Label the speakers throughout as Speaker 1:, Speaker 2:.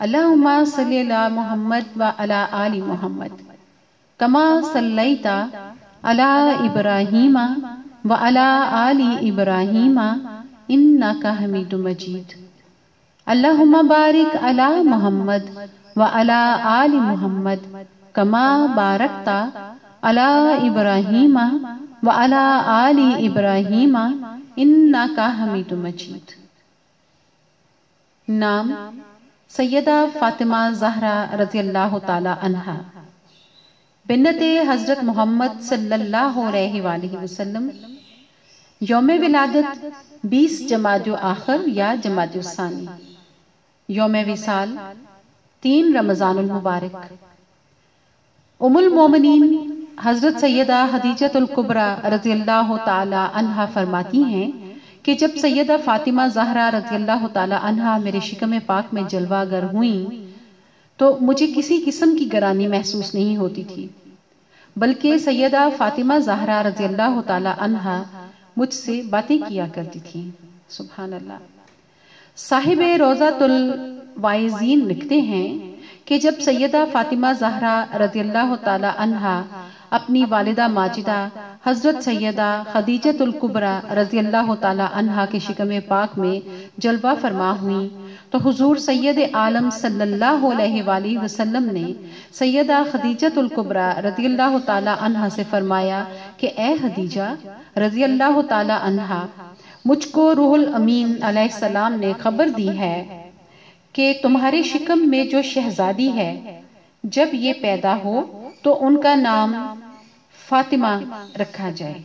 Speaker 1: اللہم صلی علی محمد و علی آل محمد کما صلیت علی ابراہیم و علی آل ابراہیم انک حمید مجید۔ اللہم بارک علی محمد و علی آل محمد کما بارکت علی ابراہیم و علی آل ابراہیم انک حمید مجید۔ نام سیدہ فاطمہ زہرا رضی اللہ تعالی عنہا، بنت حضرت محمد صلی اللہ علیہ وآلہ وسلم۔ یوم ولادت 20 جمادی آخر یا جمادی الثانی۔ یوم وصال 3 رمضان المبارک۔ ام المومنین حضرت سیدہ خدیجہ الکبریٰ رضی اللہ تعالی عنہا فرماتی ہیں کہ جب سیدہ فاطمہ زہرا رضی اللہ تعالی عنہا میرے شکم پاک میں جلوہ گر ہوئیں تو مجھے کسی قسم کی گرانی محسوس نہیں ہوتی تھی، بلکہ سیدہ فاطمہ زہرا رضی اللہ تعالی عنہا مجھ سے باتیں کیا کرتی تھیں۔ سبحان اللہ۔ صاحب روضۃ الواعظین لکھتے ہیں کہ جب سیدہ فاطمہ زہرا رضی اللہ تعالی عنہا اپنی والدہ ماجدہ حضرت سیدہ خدیجہ الکبریٰ رضی اللہ تعالی عنہا کے شکم پاک میں جلوہ فرما ہوئیں تو حضور سید عالم صلی اللہ علیہ وآلہ وسلم نے سیدہ خدیجہ الکبریٰ رضی اللہ تعالی عنہا سے فرمایا کہ اے خدیجہ رضی اللہ تعالی عنہا، مجھ کو روح الامین علیہ السلام نے خبر دی ہے کہ تمہارے شکم میں جو شہزادی ہے جب یہ پیدا ہو تو ان کا نام فاطمہ رکھا جائے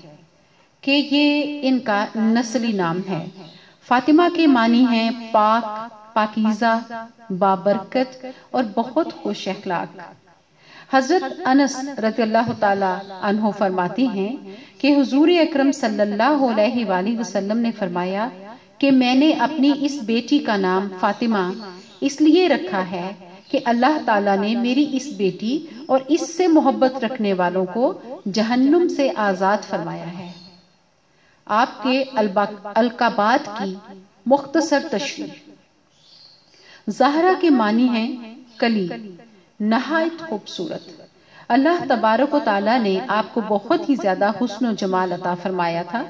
Speaker 1: کہ یہ ان کا نسلی نام ہے۔ فاطمہ کے معنی ہیں پاک، پاکیزہ، بابرکت اور بہت خوش اخلاق۔ حضرت انس رضی اللہ تعالی عنہ فرماتے ہیں کہ حضور اکرم صلی اللہ علیہ وآلہ وسلم نے فرمایا کہ میں نے اپنی اس بیٹی کا نام فاطمہ اس لیے رکھا ہے کہ اللہ تعالیٰ نے میری اس بیٹی اور اس سے محبت رکھنے والوں کو جہنم سے آزاد فرمایا ہے۔ آپ کے القابات کی مختصر تشریح۔ زہرا کے معنی ہیں کلی، نہایت خوبصورت۔ اللہ تبارک و تعالیٰ نے آپ کو بہت ہی زیادہ حسن و جمال عطا فرمایا تھا،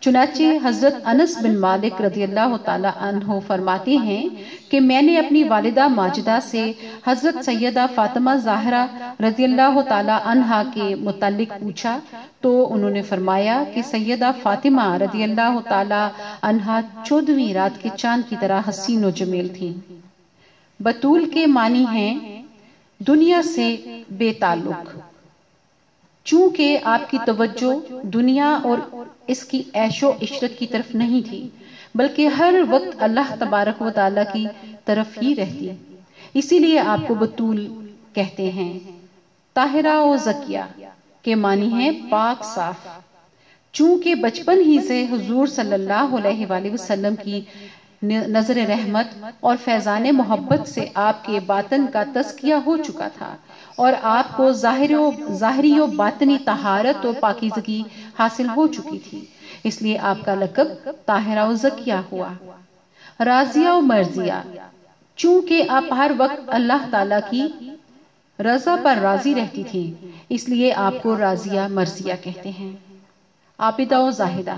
Speaker 1: چنانچہ حضرت انس بن مالک رضی اللہ تعالی عنہ فرماتے ہیں کہ میں نے اپنی والدہ ماجدہ سے حضرت سیدہ فاطمہ زہرا رضی اللہ تعالی عنہا کے متعلق پوچھا تو انہوں نے فرمایا کہ سیدہ فاطمہ رضی اللہ تعالی عنہا 14ویں رات کے چاند کی طرح حسین و جمیل تھیں۔ بتول کے معنی ہیں دنیا سے بے تعلق، چونکہ آپ کی توجہ دنیا اور اس کی عیش و عشرت کی طرف نہیں تھی بلکہ ہر وقت اللہ تبارک و تعالیٰ کی طرف ہی رہتی، اسی لیے آپ کو بتول کہتے ہیں۔ طاہرہ و زکیہ کے معنی ہیں پاک صاف، چونکہ بچپن ہی سے حضور صلی اللہ علیہ وآلہ وسلم کی نظر رحمت اور فیضان محبت سے آپ کے باطن کا تزکیہ ہو چکا تھا اور آپ کو ظاہری و باطنی طہارت و پاکیزگی حاصل ہو چکی تھی، اس لیے آپ کا لقب طاہرہ و زکیہ ہوا۔ راضیہ و مرضیہ، چونکہ آپ ہر وقت اللہ تعالیٰ کی رضا پر راضی رہتی تھی اس لیے آپ کو راضیہ مرضیہ کہتے ہیں۔ عابدہ و زاہدہ،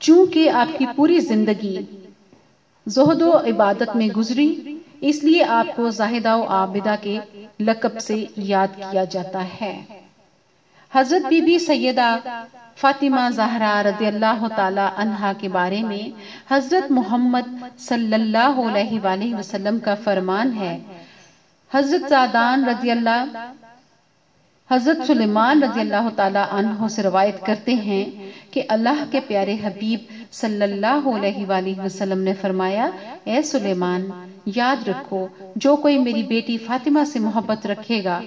Speaker 1: چونکہ آپ کی پوری زندگی زہد و عبادت میں گزری اس لیے آپ کو زاہدہ و عابدہ کے لقب سے یاد کیا جاتا ہے۔ حضرت بی بی سیدہ فاطمہ زہرا رضی اللہ تعالی عنہا کے بارے میں حضرت محمد صلی اللہ علیہ وآلہ وسلم کا فرمان ہے۔ حضرت سلیمان رضی اللہ تعالی عنہ سے روایت کرتے ہیں کہ اللہ کے پیارے حبیب صلی اللہ علیہ وآلہ وسلم نے فرمایا، اے سلیمان، یاد رکھو جو کوئی میری بیٹی فاطمہ سے محبت رکھے گا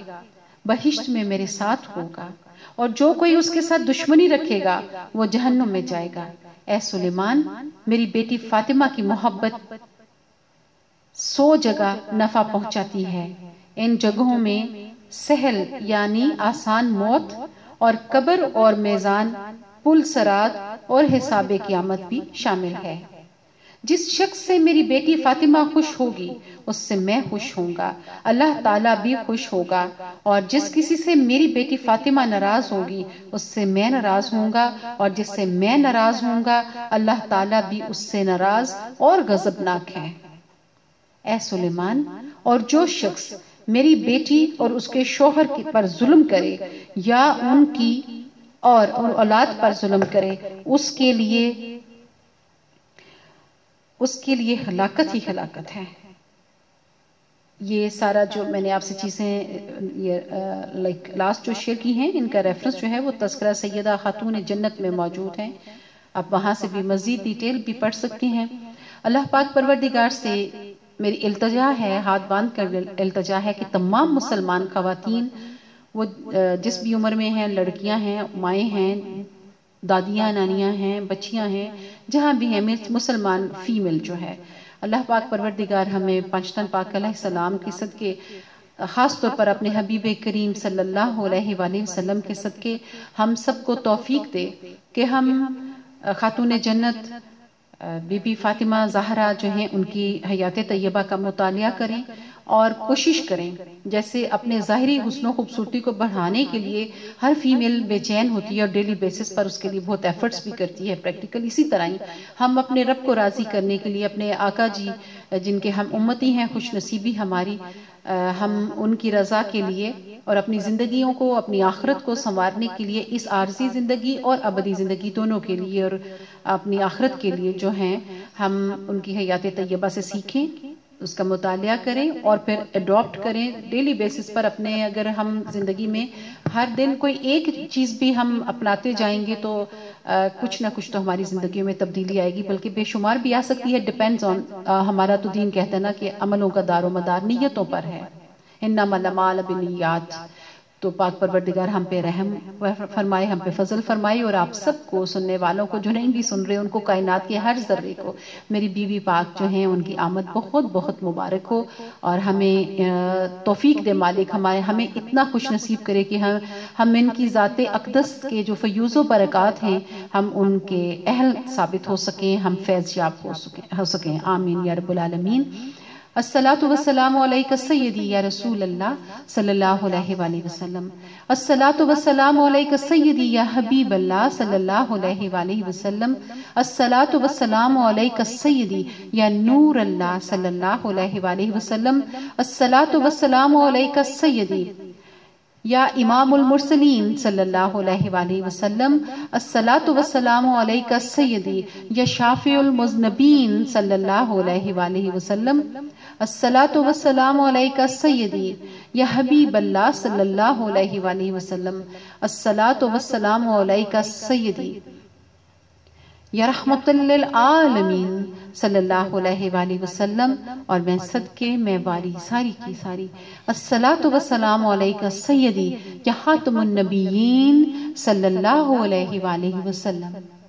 Speaker 1: بہشت میں میرے ساتھ ہوگا، اور جو کوئی اس کے ساتھ دشمنی رکھے گا وہ جہنم میں جائے گا۔ اے سلیمان، میری بیٹی فاطمہ کی محبت 100 جگہ نفع پہنچاتی ہے، ان جگہوں میں سہل یعنی آسان موت اور قبر اور میزان، پل صراط اور حساب قیامت بھی شامل ہے۔ جس شخص سے میری بیٹی فاطمہ خوش ہوگی اس سے میں خوش ہوں گا، اللہ تعالیٰ بھی خوش ہوگا، اور جس کسی سے میری بیٹی فاطمہ ناراض ہوگی اس سے میں ناراض ہوں گا، اور جس سے میں ناراض ہوں گا اللہ تعالیٰ بھی اس سے ناراض اور غضبناک ہے۔ اے سلیمان، اور جو شخص میری بیٹی اور اس کے شوہر پر ظلم کرے یا ان کی اور اولاد پر ظلم کرے اس کے لیے ہلاکت ہی ہلاکت ہے۔ یہ سارا جو میں نے آپ سے چیزیں لاسٹ جو شیئر کی ہیں، ان کا ریفرنس جو ہے وہ تذکرہ سیدہ خاتون جنت میں موجود ہے، آپ وہاں سے بھی مزید ڈیٹیل بھی پڑھ سکتے ہیں۔ اللہ پاک پروردگار سے میری التجا ہے، ہاتھ باندھ کر التجا ہے کہ تمام مسلمان خواتین، وہ جس بھی عمر میں ہیں، لڑکیاں ہیں، مائیں ہیں، دادیاں نانیاں ہیں، بچیاں ہیں، جہاں بھی ہیں مسلمان فیمیل جو ہے، اللہ پاک پروردگار ہمیں پانچتن پاک علیہ السلام کے صدقے، خاص طور پر اپنے حبیب کریم صلی اللہ علیہ وآلہ وسلم کے صدقے ہم سب کو توفیق دے کہ ہم خاتون جنت بی بی فاطمہ زہرا جو ہیں ان کی حیات طیبہ کا مطالعہ کریں اور کوشش کریں، جیسے اپنے ظاہری حسن و خوبصورتی کو بڑھانے کے لیے ہر فیمیل بے چین ہوتی ہے اور ڈیلی بیسس پر اس کے لیے بہت ایفرٹس بھی کرتی ہے پریکٹیکل، اسی طرح ہی ہم اپنے رب کو راضی کرنے کے لیے، اپنے آقا جی جن کے ہم امتی ہیں، خوش نصیبی ہماری، ہم ان کی رضا کے لیے اور اپنی زندگیوں کو، اپنی آخرت کو سنوارنے کے لیے، اس عارضی زندگی اور ابدی زندگی دونوں کے لیے اور اپنی آخرت کے لیے جو ہیں، ہم ان کی حیات طیبہ سے سیکھیں، اس کا مطالعہ کریں اور پھر اڈاپٹ کریں ڈیلی بیسس پر اپنے۔ اگر ہم زندگی میں ہر دن کوئی ایک چیز بھی ہم اپناتے جائیں گے تو کچھ نہ کچھ تو ہماری زندگیوں میں تبدیلی آئے گی، بلکہ بے شمار بھی آ سکتی ہے، ڈیپینڈز آن، ہمارا تو دین کہتا ہے نا کہ عملوں کا دار و مدار نیتوں پر ہے، انما الاعمال بالنیات۔ تو پاک پروردگار ہم پہ رحم فرمائے، ہم پہ فضل فرمائے، اور آپ سب کو، سننے والوں کو، جو نہیں بھی سن رہے ان کو، کائنات کے ہر ذرے کو میری بیوی پاک جو ہیں ان کی آمد بہت بہت مبارک ہو، اور ہمیں توفیق دے مالک، ہمیں اتنا خوش نصیب کرے کہ ہم ان کی ذات اقدس کے جو فیوز و برکات ہیں ہم ان کے اہل ثابت ہو سکیں، ہم فیض یاب ہو سکیں، آمین یا رب العالمین۔ الصلاۃ والسلام علیک سیدی یا رسول اللہ صلی اللہ علیہ وآلہ وسلم، الصلاۃ والسلام علیک سیدی یا حبیب اللہ صلی اللہ علیہ وآلہ وسلم، الصلاۃ والسلام علیک سیدی یا نور اللہ صلی اللہ علیہ وآلہ وسلم، الصلاۃ والسلام علیک سیدی یا امام المرسلین صلی اللہ علیہ وآلہ وسلم، الصلاۃ والسلام علیک سیدی یا شافع المذنبین صلی اللہ علیہ وآلہ وسلم، الصلاۃ والسلام علیک سیدی یا حبیب اللہ صلی اللہ علیہ وآلہ وسلم، الصلاۃ والسلام علیک سیدی یا رحمت للعالمین صلی اللہ علیہ وآلہ وسلم۔ اور میں صدقے میں باری ساری کی ساری، الصلاۃ والسلام علیک سیدی یا خاتم النبیین صلی اللہ علیہ وآلہ وسلم۔